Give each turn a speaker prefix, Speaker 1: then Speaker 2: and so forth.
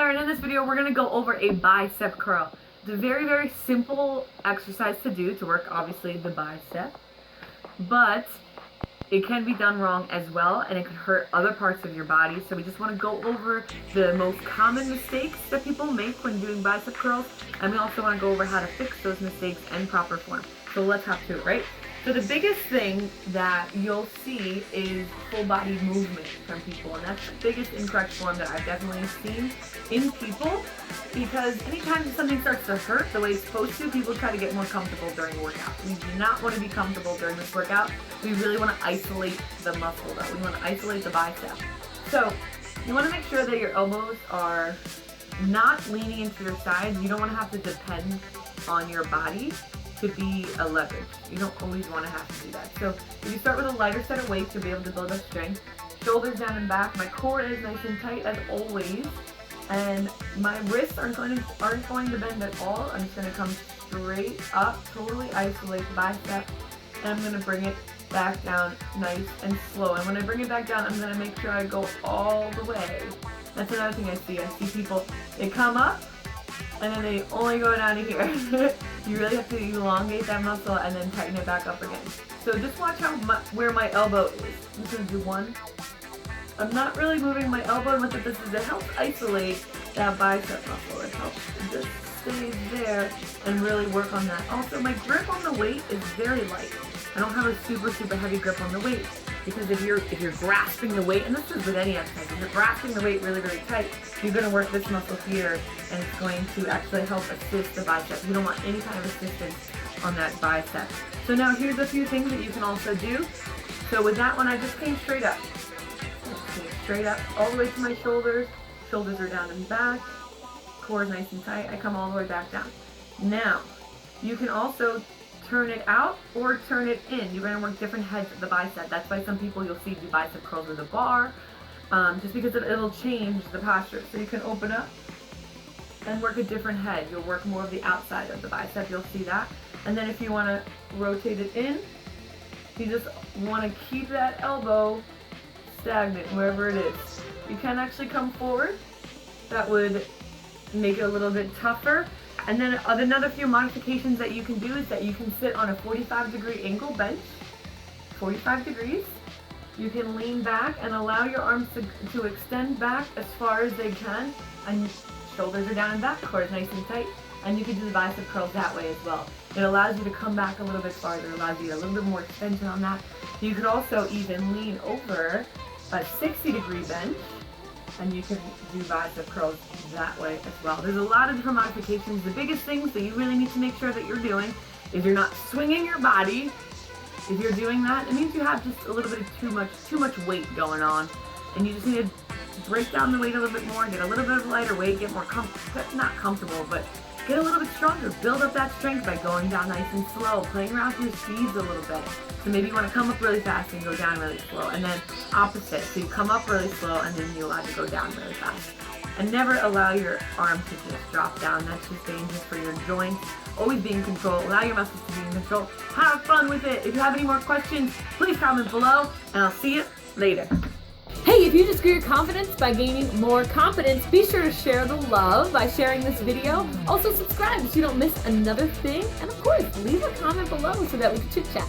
Speaker 1: and in this video we're going to go over a bicep curl. It's a very, very simple exercise to do to work, obviously, the bicep, but it can be done wrong as well, and it can hurt other parts of your body. So we just want to go over the most common mistakes that people make when doing bicep curls, and we also want to go over how to fix those mistakes and proper form. So let's hop to it, right? So the biggest thing that you'll see is full body movement from people, and that's the biggest incorrect form that I've definitely seen in people, because anytime something starts to hurt the way it's supposed to, people try to get more comfortable during a workout. We do not want to be comfortable during this workout. We really want to isolate the muscle though. We want to isolate the bicep. So you want to make sure that your elbows are not leaning into your sides. You don't want to have to depend on your body to be a leverage. You don't always want to have to do that. So if you start with a lighter set of weights, you'll be able to build up strength. Shoulders down and back. My core is nice and tight as always, and my wrists aren't going to bend at all. I'm just going to come straight up, totally isolate the bicep, and I'm going to bring it back down nice and slow. And when I bring it back down, I'm going to make sure I go all the way. That's another thing I see. I see people, they come up, and then they only go down to here. You really have to elongate that muscle and then tighten it back up again. So just watch where my elbow is. I'm just going to do one. I'm not really moving my elbow, and what this is, it helps isolate that bicep muscle. It helps just stay there and really work on that. Also, my grip on the weight is very light. I don't have a super heavy grip on the weight, because if you're grasping the weight, and this is with any exercise, if you're grasping the weight really tight, you're going to work this muscle here, and it's going to actually help assist the bicep. You don't want any kind of assistance on that bicep. So now here's a few things that you can also do. So with that one, I just came straight up. Straight up, all the way to my shoulders. Shoulders are down and back. Core is nice and tight. I come all the way back down. Now, you can also turn it out or turn it in. You're going to work different heads of the bicep. That's why some people you'll see do bicep curls with a bar, just because it'll change the posture. So you can open up and work a different head. You'll work more of the outside of the bicep. You'll see that. And then if you want to rotate it in, you just want to keep that elbow stagnant wherever it is. You can actually come forward. That would make it a little bit tougher. And then another few modifications that you can do is that you can sit on a 45-degree ankle bench, 45 degrees. You can lean back and allow your arms to extend back as far as they can, and shoulders are down and back, core is nice and tight, and you can do the bicep curls that way as well. It allows you to come back a little bit farther, allows you a little bit more extension on that. You could also even lean over a 60-degree bench, and you can do bicep curls that way as well. There's a lot of different modifications. The biggest things that you really need to make sure that you're doing is you're not swinging your body. If you're doing that, it means you have just a little bit of too much weight going on, and you just need to break down the weight a little bit more, get a little bit of lighter weight, get more not comfortable, but get a little bit stronger. Build up that strength by going down nice and slow, playing around with your speeds a little bit. So maybe you want to come up really fast and go down really slow, and then opposite. So you come up really slow and then you allow to go down really fast. And never allow your arm to just drop down. That's just dangerous for your joints. Always be in control. Allow your muscles to be in control. Have fun with it. If you have any more questions, please comment below, and I'll see you later. Hey, if you just grew your confidence by gaining more confidence, be sure to share the love by sharing this video. Also subscribe so you don't miss another thing. And of course, leave a comment below so that we can chit chat.